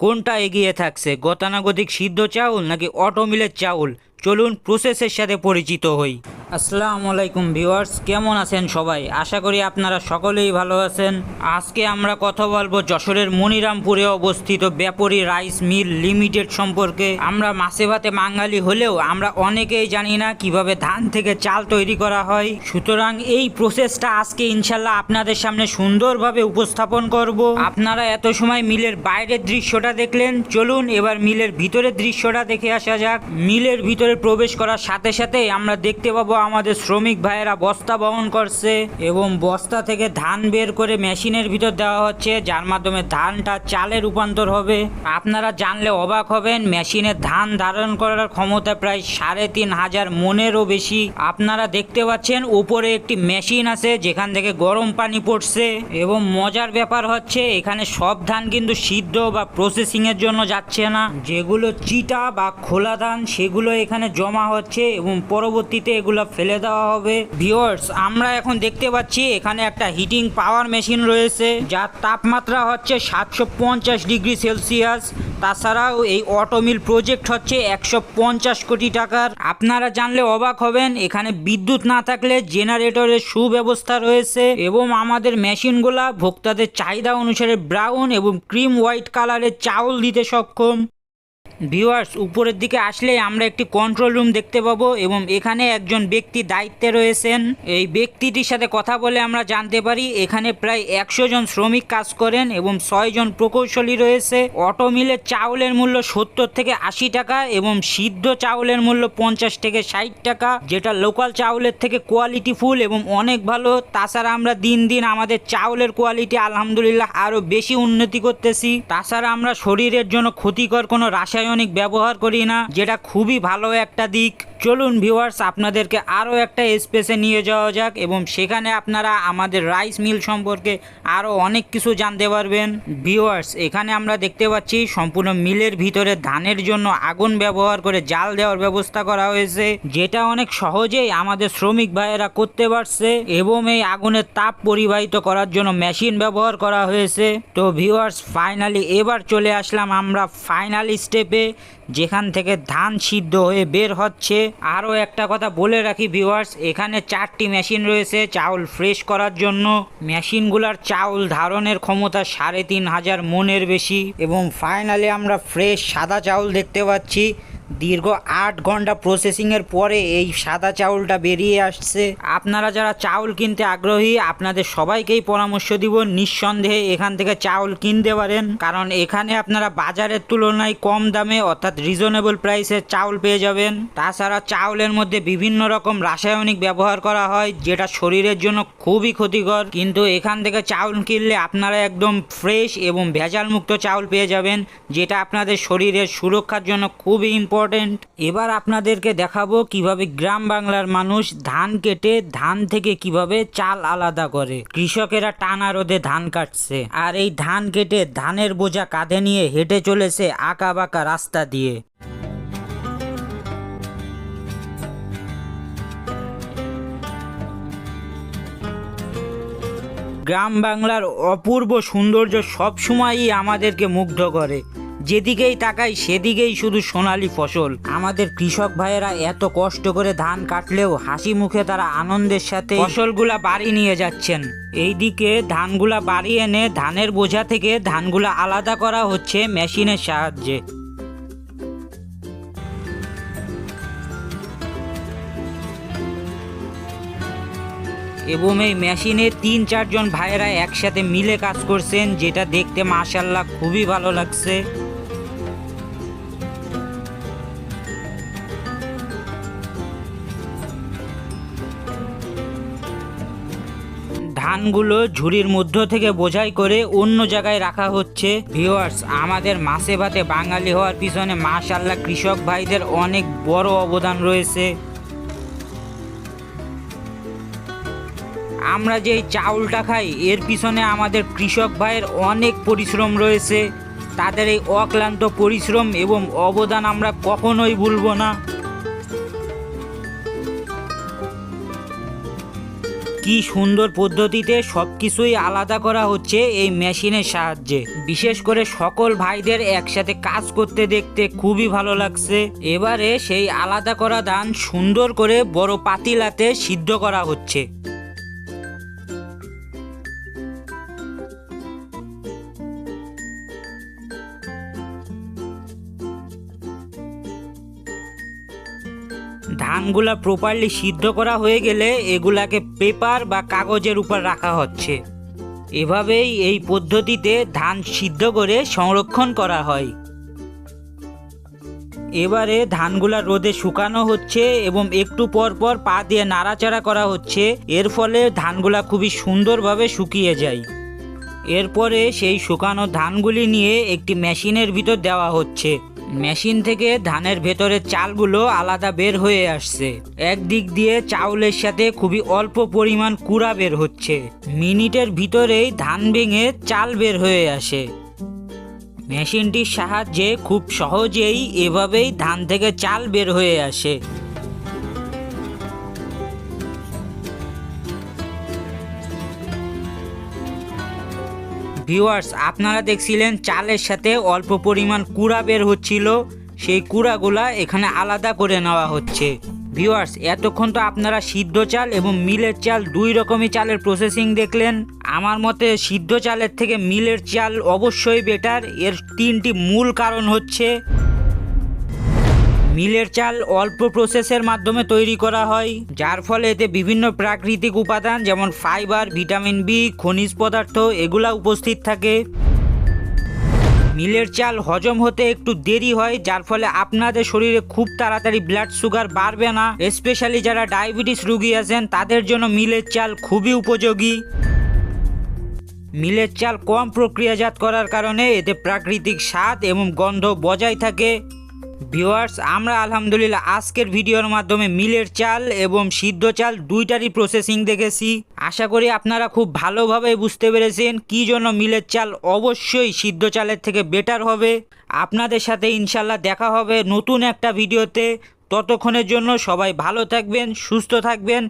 কোনটা এগিয়ে থাকছে, গতানুগতিক সিদ্ধ চাউল নাকি অটো মিলের চাউল? চলুন প্রসেসের সাথে পরিচিত হই। আসসালামু আলাইকুম ভিউয়ার্স, কেমন আছেন সবাই? আশা করি আপনারা সকলেই ভালো আছেন। আজকে আমরা কথা বলবো যশোরের মনিরামপুরে অবস্থিত ব্যাপারী রাইস মিল লিমিটেড সম্পর্কে। আমরা মাছে ভাতে বাঙালি হলেও আমরা অনেকেই জানি না কিভাবে ধান থেকে চাল তৈরি করা হয়। সুতরাং এই প্রসেসটা আজকে ইনশাল্লাহ আপনাদের সামনে সুন্দরভাবে উপস্থাপন করব। আপনারা এত সময় মিলের বাইরের দৃশ্যটা দেখলেন, চলুন এবার মিলের ভিতরের দৃশ্যটা দেখে আসা যাক। মিলের ভিতরে প্রবেশ করার সাথে সাথে আমরা দেখতে পাবো আমাদের শ্রমিক ভাইয়েরা বস্তা বহন করছে এবং বস্তা থেকে ধান বের করে মেশিনের ভিতর দেওয়া হচ্ছে, যার মাধ্যমে ধানটা চালে রূপান্তর হবে। আপনারা জানলে অবাক হবেন, মেশিনের ধান ধারণ করার ক্ষমতা প্রায় ৩,৫০০ মনেরও বেশি। আপনারা দেখতে পাচ্ছেন উপরে একটি মেশিন আছে যেখান থেকে গরম পানি পড়ছে এবং মজার ব্যাপার হচ্ছে এখানে সব ধান কিন্তু সিদ্ধ বা প্রসেসিং এর জন্য যাচ্ছে না। যেগুলো চিটা বা খোলা ধান সেগুলো এখানে জমা হচ্ছে এবং পরবর্তীতে এগুলো ফেলে দেওয়া হবে। ভিউয়ার্স, আমরা এখন দেখতে পাচ্ছি এখানে একটা হিটিং পাওয়ার মেশিন রয়েছে যার তাপমাত্রা হচ্ছে ৭৫০ ডিগ্রি সেলসিয়াস। তাছাড়াও এই অটোমিল প্রজেক্ট হচ্ছে ১৫০ কোটি টাকার। আপনারা জানলে অবাক হবেন, এখানে বিদ্যুৎ না থাকলে জেনারেটরের সুব্যবস্থা রয়েছে এবং আমাদের মেশিনগুলা ভোক্তাদের চাহিদা অনুসারে ব্রাউন এবং ক্রিম হোয়াইট কালারের চাউল দিতে সক্ষম। ভিউয়ার্স, উপরের দিকে আসলে আমরা একটি কন্ট্রোল রুম দেখতে পাবো এবং এখানে একজন ব্যক্তি দায়িত্বে রয়েছেন। এই ব্যক্তিটির সাথে কথা বলে আমরা জানতে পারি এখানে প্রায় ১০০ জন শ্রমিক কাজ করেন এবং ৬ জন প্রকৌশলী রয়েছে। অটো মিলের চাউলের মূল্য ৭০ থেকে ৮০ টাকা এবং সিদ্ধ চাউলের মূল্য ৫০ থেকে ৬০ টাকা, যেটা লোকাল চাউলের থেকে কোয়ালিটি ফুল এবং অনেক ভালো। তাছাড়া আমরা দিন দিন আমাদের চাউলের কোয়ালিটি আলহামদুলিল্লাহ আরও বেশি উন্নতি করতেছি। তাছাড়া আমরা শরীরের জন্য ক্ষতিকর কোনো রাসায়নিক ব্যবহার করি না, যেটা খুবই ভালো একটা দিক। চলুন ভিউয়ার্স, আপনাদেরকে আরও একটা স্পেসে নিয়ে যাওয়া যাক এবং সেখানে আপনারা আমাদের রাইস মিল সম্পর্কে আরও অনেক কিছু জানতে পারবেন। ভিউয়ার্স, এখানে আমরা দেখতে পাচ্ছি সম্পূর্ণ মিলের ভিতরে ধানের জন্য আগুন ব্যবহার করে জাল দেওয়ার ব্যবস্থা করা হয়েছে, যেটা অনেক সহজেই আমাদের শ্রমিক ভাইয়েরা করতে পারছে এবং এই আগুনের তাপ পরিবাহিত করার জন্য মেশিন ব্যবহার করা হয়েছে। তো ভিউয়ার্স, ফাইনালি এবার চলে আসলাম আমরা ফাইনাল স্টেপে, যেখান থেকে ধান সিদ্ধ হয়ে বের হচ্ছে। আরও একটা কথা বলে রাখি ভিউয়ার্স, এখানে 4টি মেশিন রয়েছে চাউল ফ্রেশ করার জন্য। মেশিনগুলোর চাউল ধারণের ক্ষমতা ৩,৫০০ মনের বেশি এবং ফাইনালি আমরা ফ্রেশ সাদা চাউল দেখতে পাচ্ছি। দীর্ঘ ৮ ঘন্টা প্রসেসিংয়ের পরে এই সাদা চাউলটা বেরিয়ে আসছে। আপনারা যারা চাউল কিনতে আগ্রহী, আপনাদের সবাইকেই পরামর্শ দিব নিঃসন্দেহে এখান থেকে চাউল কিনতে পারেন, কারণ এখানে আপনারা বাজারের তুলনায় কম দামে অর্থাৎ রিজনেবল প্রাইসে চাউল পেয়ে যাবেন। তাছাড়া চাউলের মধ্যে বিভিন্ন রকম রাসায়নিক ব্যবহার করা হয় যেটা শরীরের জন্য খুবই ক্ষতিকর, কিন্তু এখান থেকে চাউল কিনলে আপনারা একদম ফ্রেশ এবং ভেজালমুক্ত চাউল পেয়ে যাবেন, যেটা আপনাদের শরীরের সুরক্ষার জন্য খুবই ইম্পর্টেন্ট। এবার আপনাদেরকে দেখাবো কিভাবে গ্রাম বাংলার মানুষ ধান কেটে ধান থেকে কিভাবে চাল আলাদা করে। কৃষকেরা টানা রোদে ধান কাটছে আর এই ধান কেটে ধানের বোঝা কাঁধে নিয়ে হেঁটে চলেছে আঁকা বাঁকা রাস্তা দিয়ে। গ্রাম বাংলার অপূর্ব সৌন্দর্য সবসময়ই আমাদেরকে মুগ্ধ করে। যেদিকেই তাকাই সেদিকেই শুধু সোনালী ফসল। আমাদের কৃষক ভাইয়েরা এত কষ্ট করে ধান কাটলেও হাসি মুখে তারা আনন্দের সাথে ফসলগুলা বাড়ি নিয়ে যাচ্ছেন। এইদিকে ধানগুলা বাড়ি এনে ধানের বোঝা থেকে ধানগুলা আলাদা করা হচ্ছে মেশিনের সাহায্যে। এবং এই মেশিনে ৩-৪ জন ভাইয়েরা একসাথে মিলে কাজ করছেন, যেটা দেখতে মাশাআল্লাহ খুবই ভালো লাগছে। ধানগুলো ঝুড়ির মধ্য থেকে বোঝাই করে অন্য জায়গায় রাখা হচ্ছে। ভিউয়ার্স, আমাদের মাছে ভাতে বাঙালি হওয়ার পিছনে মাশাআল্লাহ কৃষক ভাইদের অনেক বড় অবদান রয়েছে। আমরা যে চাউলটা খাই এর পিছনে আমাদের কৃষক ভাইয়ের অনেক পরিশ্রম রয়েছে। তাদের এই অক্লান্ত পরিশ্রম এবং অবদান আমরা কখনোই ভুলব না। কি সুন্দর পদ্ধতিতে সবকিছুই আলাদা করা হচ্ছে এই মেশিনের সাহায্যে। বিশেষ করে সকল ভাইদের একসাথে কাজ করতে দেখতে খুবই ভালো লাগছে। এবারে সেই আলাদা করা ধান সুন্দর করে বড় পাতিলাতে সিদ্ধ করা হচ্ছে। ধানগুলা প্রপারলি সিদ্ধ করা হয়ে গেলে এগুলাকে পেপার বা কাগজের উপর রাখা হচ্ছে। এভাবেই এই পদ্ধতিতে ধান সিদ্ধ করে সংরক্ষণ করা হয়। এবারে ধানগুলা রোদে শুকানো হচ্ছে এবং একটু পর পর পা দিয়ে নাড়াচাড়া করা হচ্ছে। এর ফলে ধানগুলা খুবই সুন্দরভাবে শুকিয়ে যায়। এরপরে সেই শুকানো ধানগুলি নিয়ে একটি মেশিনের ভিতর দেওয়া হচ্ছে। মেশিন থেকে ধানের ভেতরে চালগুলো আলাদা বের হয়ে আসছে। একদিক দিয়ে চাউলের সাথে খুবই অল্প পরিমাণ কুড়া বের হচ্ছে। মিনিটের ভিতরেই ধান ভেঙে চাল বের হয়ে আসে। মেশিনটির সাহায্যে খুব সহজেই এভাবেই ধান থেকে চাল বের হয়ে আসে। ভিউয়ার্স, আপনারা দেখছিলেন চালের সাথে অল্প পরিমাণ কুড়া বের হচ্ছিল। সেই কুড়াগুলা এখানে আলাদা করে নেওয়া হচ্ছে। ভিউয়ার্স, এতক্ষণ তো আপনারা সিদ্ধ চাল এবং মিলের চাল দুই রকমই চালের প্রসেসিং দেখলেন। আমার মতে সিদ্ধ চালের থেকে মিলের চাল অবশ্যই বেটার। এর তিনটি মূল কারণ হচ্ছে, মিলের চাল অল্প প্রসেসের মাধ্যমে তৈরি করা হয়, যার ফলে এতে বিভিন্ন প্রাকৃতিক উপাদান যেমন ফাইবার, ভিটামিন বি, খনিজ পদার্থ এগুলা উপস্থিত থাকে। মিলের চাল হজম হতে একটু দেরি হয়, যার ফলে আপনাদের শরীরে খুব তাড়াতাড়ি ব্লাড সুগার বাড়বে না। স্পেশালি যারা ডায়াবেটিস রোগী আছেন তাদের জন্য মিলের চাল খুবই উপযোগী। মিলের চাল কম প্রক্রিয়াজাত করার কারণে এতে প্রাকৃতিক স্বাদ এবং গন্ধ বজায় থাকে। ভিউয়ার্স, আমরা আলহামদুলিল্লাহ আজকের ভিডিওর মাধ্যমে মিলের চাল এবং সিদ্ধ চাল দুইটারই প্রসেসিং দেখেছি। আশা করি আপনারা খুব ভালোভাবে বুঝতে পেরেছেন কী জন্য মিলের চাল অবশ্যই সিদ্ধ চালের থেকে বেটার হবে। আপনাদের সাথে ইনশাল্লাহ দেখা হবে নতুন একটা ভিডিওতে। ততক্ষণের জন্য সবাই ভালো থাকবেন, সুস্থ থাকবেন।